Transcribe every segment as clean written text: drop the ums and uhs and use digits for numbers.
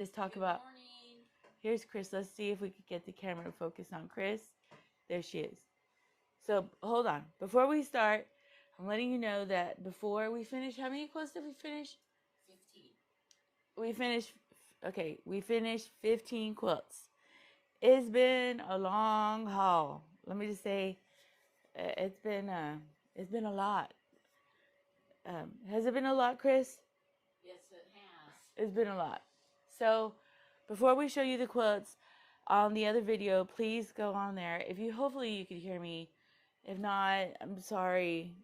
Just talk Good about. morning. Here's Chris. Let's see if we could get the camera to focus on Chris. There she is. So hold on. Before we start, I'm letting you know that before we finish, how many quotes did we finish? 15. We finished. Okay, we finished 15 quilts. It's been a long haul. Let me just say, it's been a lot. Has it been a lot, Chris? Yes, it has. It's been a lot. So, before we show you the quotes on the other video, please go on there. If you, hopefully, you could hear me. If not, I'm sorry.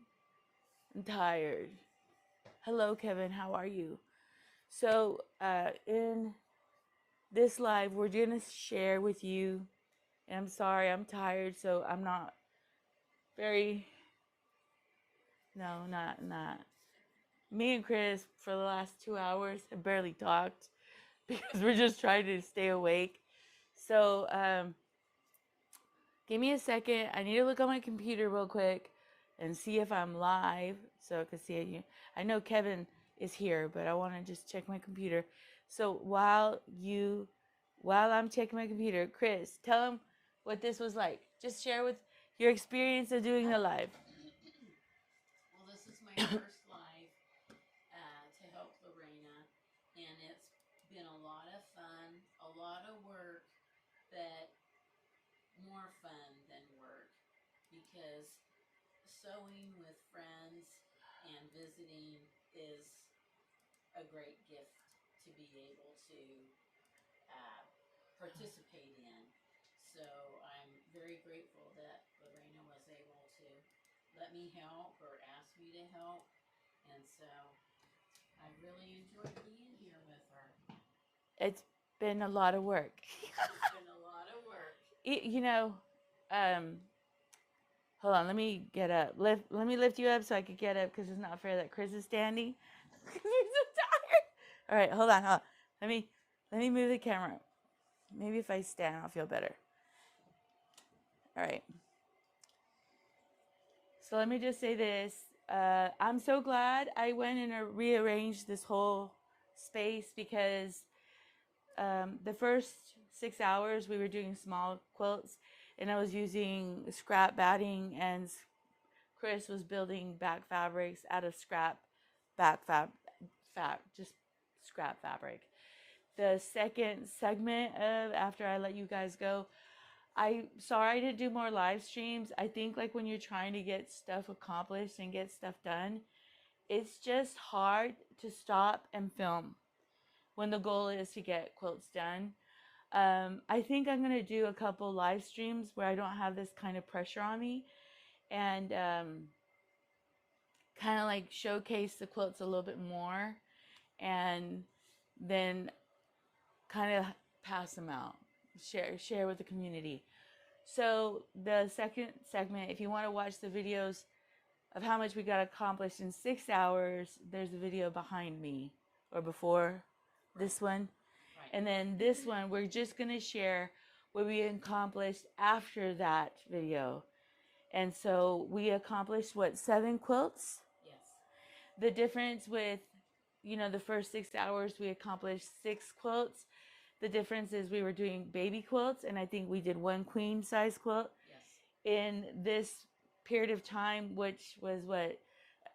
I'm tired. Hello, Kevin. How are you? So, in this live, we're gonna share with you. And I'm sorry, I'm tired, so I'm not very. No, not. Me and Chris for the last 2 hours have barely talked because we're just trying to stay awake. So, give me a second. I need to look on my computer real quick and see if I'm live so I can see it. I know Kevin is here, but I want to just check my computer. So while I'm checking my computer, Chris, tell him what this was like. Just share with your experience of doing the live. Well, this is my first live to help Lorena, and it's been a lot of fun, a lot of work, but more fun than work because sewing with friends and visiting is a great gift to be able to uh, participate in. So I'm very grateful that Lorena was able to let me help or ask me to help. And so I really enjoyed being here with her. It's been a lot of work. It's been a lot of work. You know, um, hold on, let me get up. Let me lift you up so I could get up because it's not fair that Chris is standing. He's so tired. All right, hold on. Let me move the camera. Maybe if I stand, I'll feel better. All right. So let me just say this. I'm so glad I went and rearranged this whole space because the first 6 hours we were doing small quilts and I was using scrap batting and Chris was building back fabrics out of scrap just scrap fabric. The second segment of after I let you guys go, I sorry I didn't do more live streams. I think like when you're trying to get stuff accomplished and get stuff done, it's just hard to stop and film when the goal is to get quilts done. I think I'm gonna do a couple live streams where I don't have this kind of pressure on me and kind of like showcase the quilts a little bit more and then kind of pass them out, share with the community. So the second segment, if you want to watch the videos of how much we got accomplished in 6 hours, there's a video behind me or before this one. Right. And then this one, we're just going to share what we accomplished after that video. And so we accomplished what, 7 quilts? Yes. The difference with, the first 6 hours we accomplished 6 quilts. The difference is we were doing baby quilts, and I think we did 1 queen size quilt. Yes. In this period of time, which was what,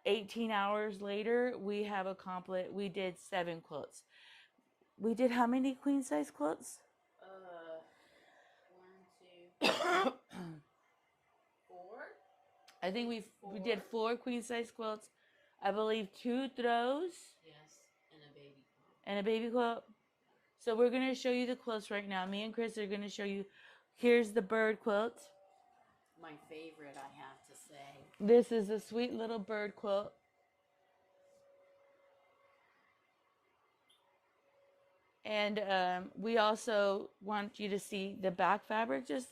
18 hours later, we did 7 quilts. We did how many queen size quilts? 1, 2, 4. I think we did 4 queen size quilts. I believe 2 throws. Yes, and a baby quilt. And a baby quilt. So we're going to show you the quilts right now. Me and Chris are going to show you. Here's the bird quilt. My favorite, I have to say. This is a sweet little bird quilt. And we also want you to see the back fabric. Just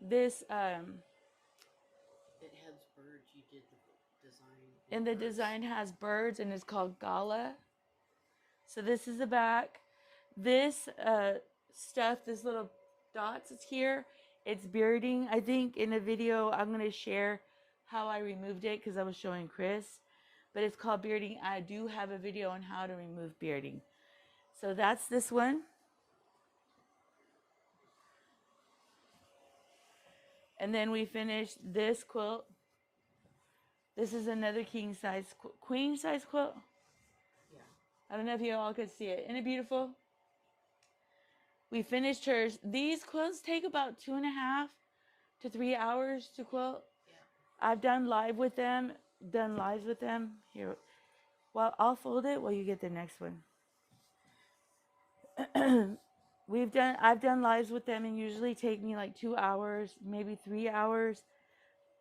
this. It has birds. You did the design. And the design has birds and it's called Gala. So this is the back. This stuff, this little dots is here. It's bearding. I think in a video I'm going to share how I removed it because I was showing Chris. But it's called bearding. I do have a video on how to remove bearding. So that's this one. And then we finished this quilt. This is another king size, queen size quilt. Yeah. I don't know if you all could see it. Isn't it beautiful? We finished hers. These quilts take about 2.5 to 3 hours to quilt. Yeah. I've done live with them, done lives with them. Here, well, I'll fold it while you get the next one. I've done lives with them and usually take me like 2 hours, maybe 3 hours.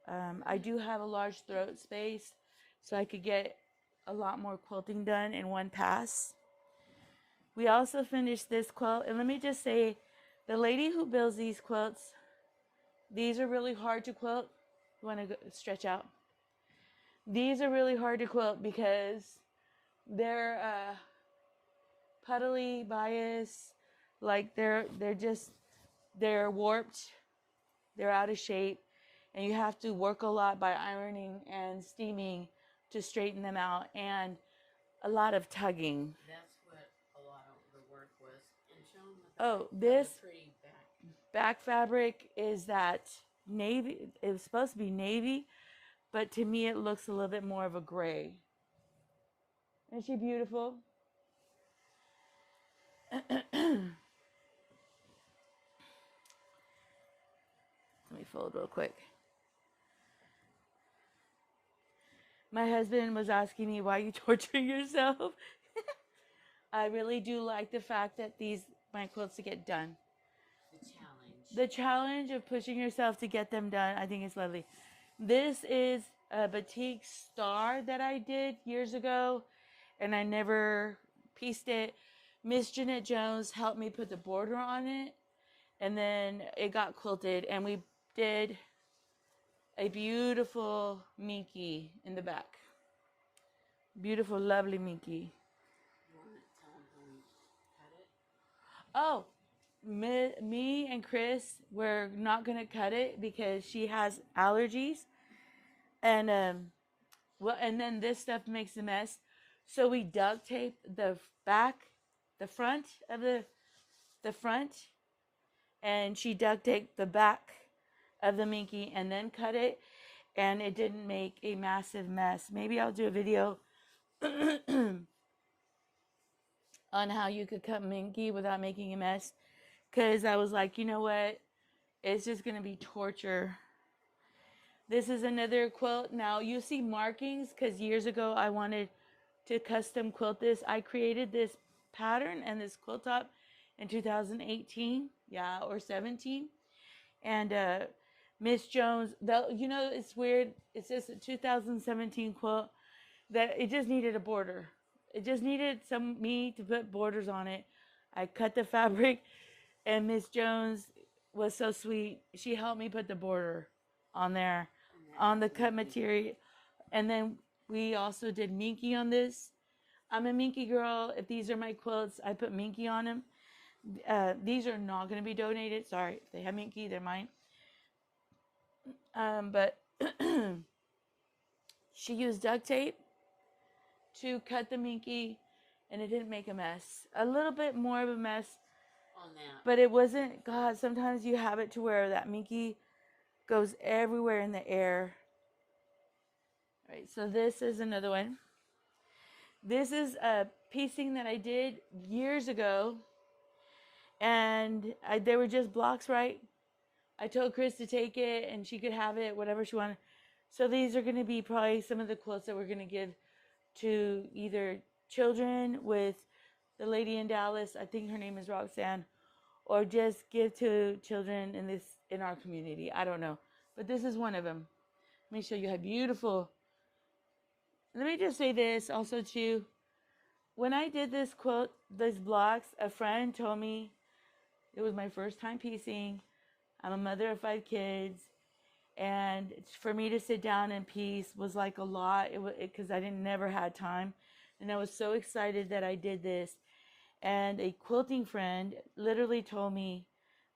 I do have a large throat space, so I could get a lot more quilting done in one pass. We also finished this quilt, and let me just say, the lady who builds these quilts, these are really hard to quilt. You want to stretch out? These are really hard to quilt because they're puddly, bias, like they're warped, they're out of shape, and you have to work a lot by ironing and steaming to straighten them out, and a lot of tugging. That's what a lot of the work was. And show them the back. Oh, this pretty back fabric is that navy. It was supposed to be navy, but to me it looks a little bit more of a gray. Isn't she beautiful? Let me fold real quick. My husband was asking me, why are you torturing yourself? I really do like the fact that my quilts to get done. The challenge. The challenge of pushing yourself to get them done, I think is lovely. This is a batik star that I did years ago, and I never pieced it. Miss Jeanette Jones helped me put the border on it, and then it got quilted, and we did a beautiful Minky in the back. Beautiful, lovely Minky. You want to tell them who cut it? Oh, me and Chris, we're not gonna cut it because she has allergies, and well, and then this stuff makes a mess. So we duct tape the back, the front of the front, and she duct taped the back of the Minky and then cut it, and it didn't make a massive mess. Maybe I'll do a video on how you could cut Minky without making a mess, because I was like, you know what, it's just gonna be torture. This is another quilt. Now you see markings because years ago I wanted to custom quilt this. I created this pattern and this quilt top in 2018, yeah, or 17. And Miss Jones, though, you know, it's weird. It's just a 2017 quilt that it just needed a border. It just needed me to put borders on it. I cut the fabric, and Miss Jones was so sweet. She helped me put the border on there, on the cut material. And then we also did Minky on this. I'm a Minky girl. If these are my quilts, I put Minky on them. These are not going to be donated. Sorry, if they have Minky, they're mine. But she used duct tape to cut the Minky, and it didn't make a mess. A little bit more of a mess on that, but it wasn't. God, sometimes you have it to where that Minky goes everywhere in the air. All right, so this is another one. This is a piecing that I did years ago, and they were just blocks, right? I told Chris to take it, and she could have it, whatever she wanted. So these are going to be probably some of the quilts that we're going to give to either children with the lady in Dallas, I think her name is Roxanne, or just give to children in our community. I don't know, but this is one of them. Let me show you how beautiful. Let me just say this also too. When I did this quilt, these blocks, a friend told me it was my first time piecing. I'm a mother of 5 kids, and for me to sit down and piece was like a lot. Because I didn't never had time, and I was so excited that I did this. And a quilting friend literally told me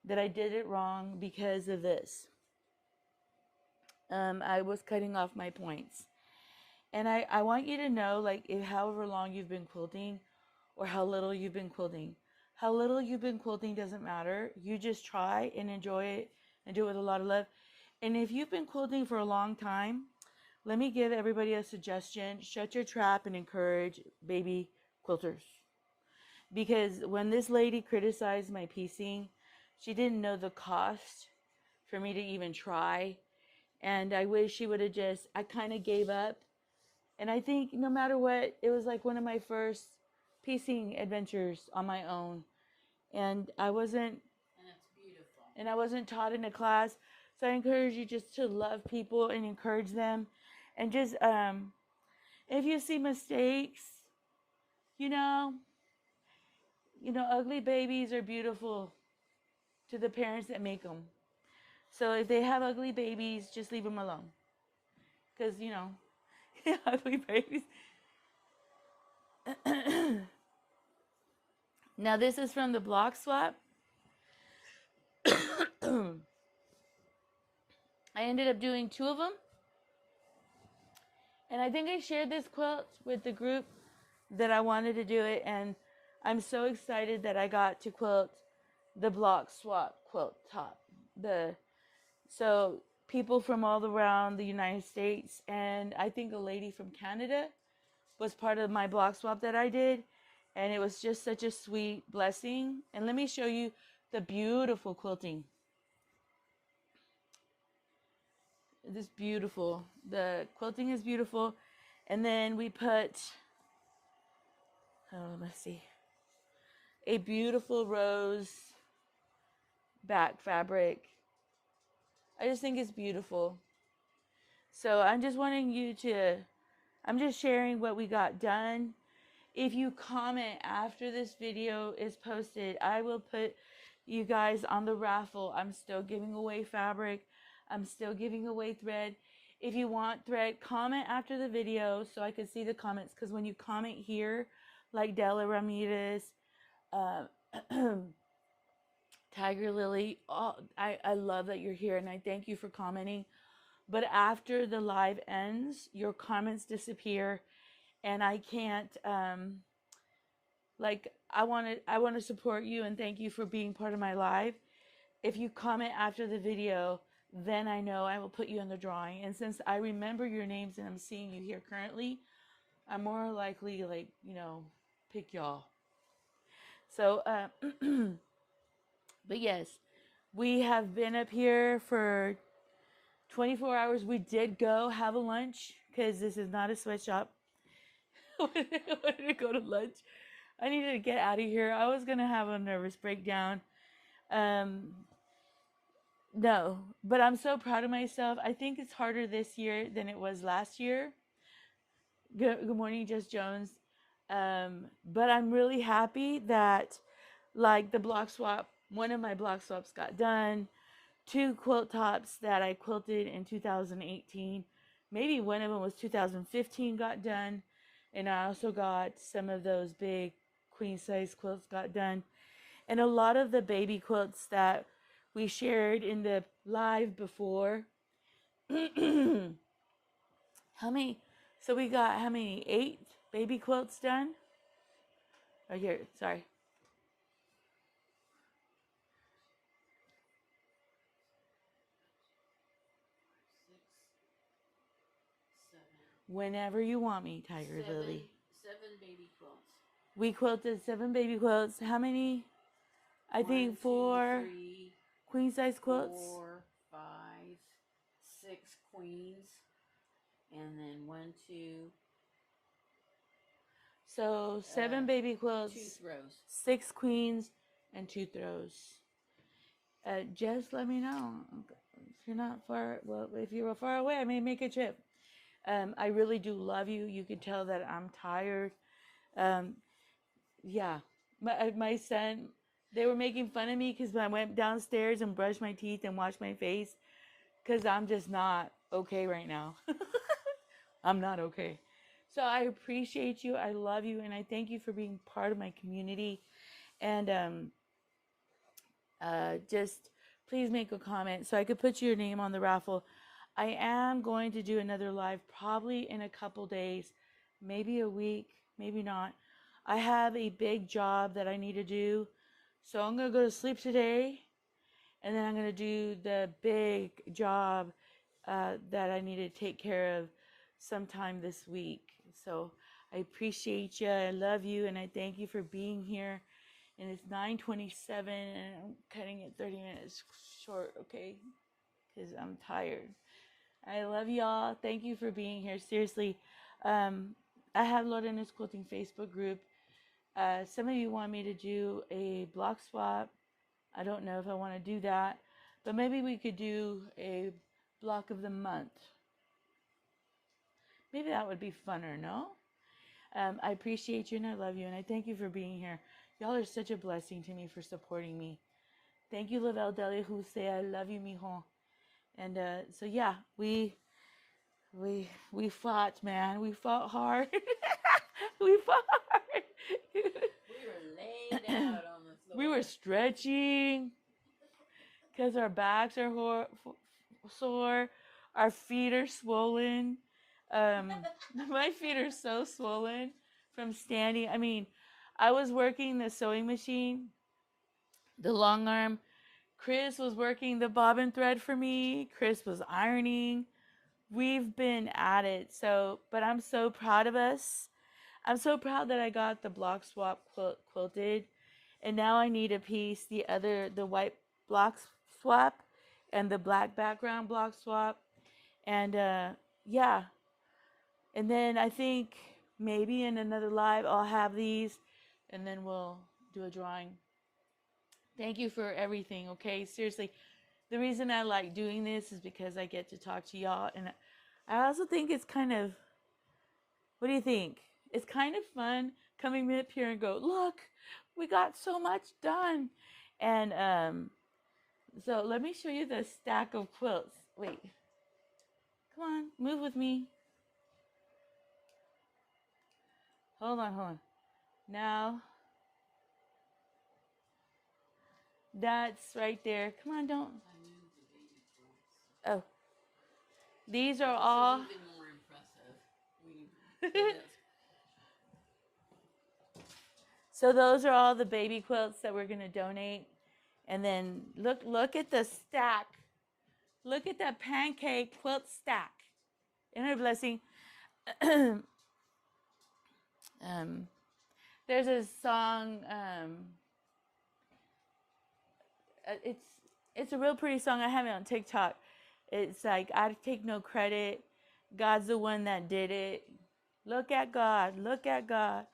that I did it wrong because of this. I was cutting off my points. And I want you to know, like, if however long you've been quilting or how little you've been quilting. How little you've been quilting doesn't matter. You just try and enjoy it and do it with a lot of love. And if you've been quilting for a long time, let me give everybody a suggestion. Shut your trap and encourage baby quilters. Because when this lady criticized my piecing, she didn't know the cost for me to even try. And I wish she would have just, I kind of gave up. And I think no matter what, it was like one of my first piecing adventures on my own. And I wasn't taught in a class. So I encourage you just to love people and encourage them. And just, if you see mistakes, you know, ugly babies are beautiful to the parents that make them. So if they have ugly babies, just leave them alone. Because, ugly babies. Now, this is from the block swap. I ended up doing 2 of them. And I think I shared this quilt with the group that I wanted to do it. And I'm so excited that I got to quilt the block swap quilt top. So people from all around the United States, and I think a lady from Canada was part of my block swap that I did. And it was just such a sweet blessing. And let me show you the beautiful quilting. This beautiful. The quilting is beautiful. And then we put, let's see, a beautiful rose back fabric. I just think it's beautiful. So I'm just sharing what we got done. If you comment after this video is posted, I will put you guys on the raffle. I'm still giving away fabric. I'm still giving away thread. If you want thread, comment after the video so I can see the comments. Because when you comment here, like Della Ramirez, Tiger Lily, I love that you're here and I thank you for commenting. But after the live ends, your comments disappear and I can't, I want to support you and thank you for being part of my live. If you comment after the video, then I know I will put you in the drawing. And since I remember your names and I'm seeing you here currently, I'm more likely pick y'all. So, but yes, we have been up here for 24 hours. We did go have a lunch because this is not a sweatshop. I wanted to go to lunch. I needed to get out of here. I was going to have a nervous breakdown. No, but I'm so proud of myself. I think it's harder this year than it was last year. Good morning, Jess Jones. But I'm really happy that, like, the block swap, one of my block swaps got done. 2 quilt tops that I quilted in 2018. Maybe one of them was 2015 got done. And I also got some of those big queen size quilts got done. And a lot of the baby quilts that we shared in the live before. How many? So we got how many? 8 baby quilts done? Right here, sorry. Whenever you want me, Tiger Lily. 7 baby quilts. We quilted 7 baby quilts. How many? I think 4 queen size quilts. 4, 5, 6 queens, and then 1, 2. So 7 baby quilts, 2 throws, 6 queens, and 2 throws. Just let me know if you're not far. Well, if you were far away, I may make a trip. I really do love you. You can tell that I'm tired. Yeah, my son, they were making fun of me because I went downstairs and brushed my teeth and washed my face because I'm just not okay right now. I'm not okay. So I appreciate you. I love you. And I thank you for being part of my community. And just please make a comment so I could put your name on the raffle. I am going to do another live probably in a couple days, maybe a week, maybe not. I have a big job that I need to do. So I'm going to go to sleep today. And then I'm going to do the big job that I need to take care of sometime this week. So I appreciate you. I love you. And I thank you for being here. And it's 9:27 and I'm cutting it 30 minutes short, okay? Because I'm tired. I love y'all. Thank you for being here. Seriously, I have Lorena's Quilting Facebook group. Some of you want me to do a block swap. I don't know if I want to do that, but maybe we could do a block of the month. Maybe that would be funner, no? I appreciate you and I love you and I thank you for being here. Y'all are such a blessing to me for supporting me. Thank you, Lavelle Delia, who say I love you, mijo. And so yeah, we fought, man. We fought hard. We fought hard. We were laid out on the floor. We were stretching because our backs are sore. Our feet are swollen. My feet are so swollen from standing. I mean, I was working the sewing machine, the long arm. Chris was working the bobbin thread for me. Chris was ironing. We've been at it. So, but I'm so proud of us. I'm so proud that I got the block swap quilted. And now I need a piece, the white block swap and the black background block swap. And yeah. And then I think maybe in another live I'll have these and then we'll do a drawing. Thank you for everything, okay? Seriously. The reason I like doing this is because I get to talk to y'all. And I also think it's kind of, what do you think? It's kind of fun coming up here and go, look, we got so much done. And so let me show you the stack of quilts. Wait, come on, move with me. Hold on. Now, that's right there. Come on, don't. Oh, these are all. This is even more impressive. So those are all the baby quilts that we're gonna donate. And then look at the stack. Look at that pancake quilt stack. Isn't it a blessing? There's a song. It's a real pretty song. I have it on TikTok. It's like, I take no credit. God's the one that did it. Look at God. Look at God.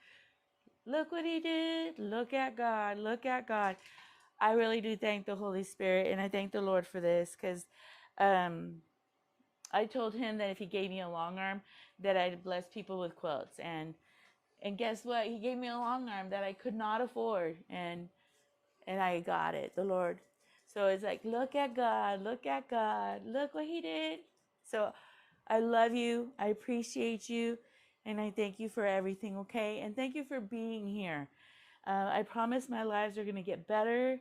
Look what he did. Look at God. Look at God. I really do thank the Holy Spirit, and I thank the Lord for this, because I told him that if he gave me a long arm, that I'd bless people with quilts. And guess what? He gave me a long arm that I could not afford, and I got it, the Lord. So it's like, look at God, look at God, look what he did. So I love you. I appreciate you. And I thank you for everything, okay? And thank you for being here. I promise my lives are going to get better.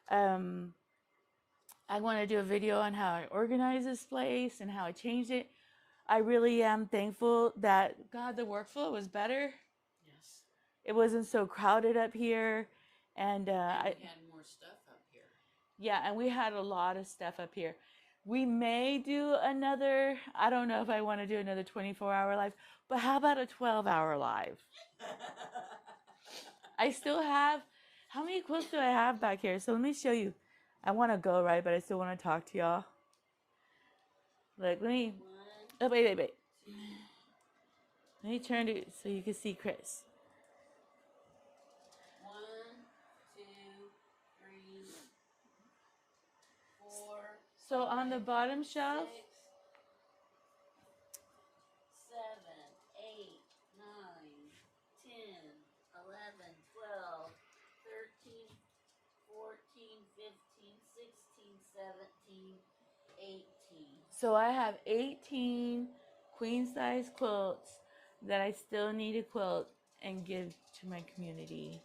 I want to do a video on how I organize this place and how I changed it. I really am thankful that, God, the workflow was better. Yes. It wasn't so crowded up here. And we had more stuff up here. Yeah, and we had a lot of stuff up here. We may do another, I don't know if I want to do another 24-hour live, but how about a 12-hour live? I still have, how many quilts do I have back here? So let me show you. I want to go, right, but I still want to talk to y'all. Look, let me, oh, wait. Let me turn it so you can see Chris. 1, 2, 3, 4. So on the bottom shelf, 6, 7, 8, 9, 10, 11, 12, 13, 14, 15, 16, 17, 18. So I have 18 queen size quilts that I still need to quilt and give to my community.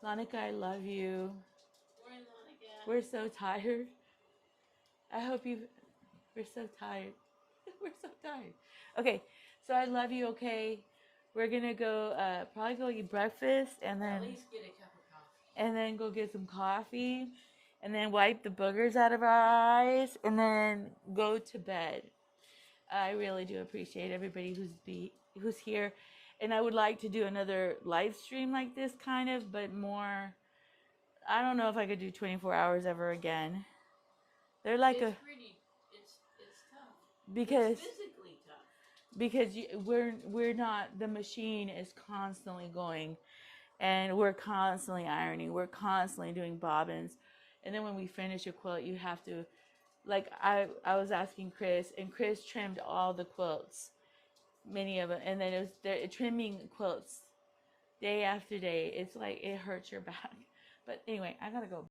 Monica, I love you. Morning, Monica. We're so tired. I hope we're so tired. We're so tired. Okay, so I love you, okay? we're gonna go probably go eat breakfast and At then least get a cup of coffee. go get some coffee and then wipe the boogers out of our eyes and then go to bed. I really do appreciate everybody who's here, and I would like to do another live stream like this kind of, but more. I don't know if I could do 24 hours ever again. They're like It's a pretty. It's tough. because It's physically tough. we're not, the machine is constantly going and we're constantly ironing, we're constantly doing bobbins, and then when we finish a quilt you have to, like, I was asking Chris, and Chris trimmed all the quilts, many of them, and then it was they're trimming quilts day after day. It's like it hurts your back. But anyway, I gotta go.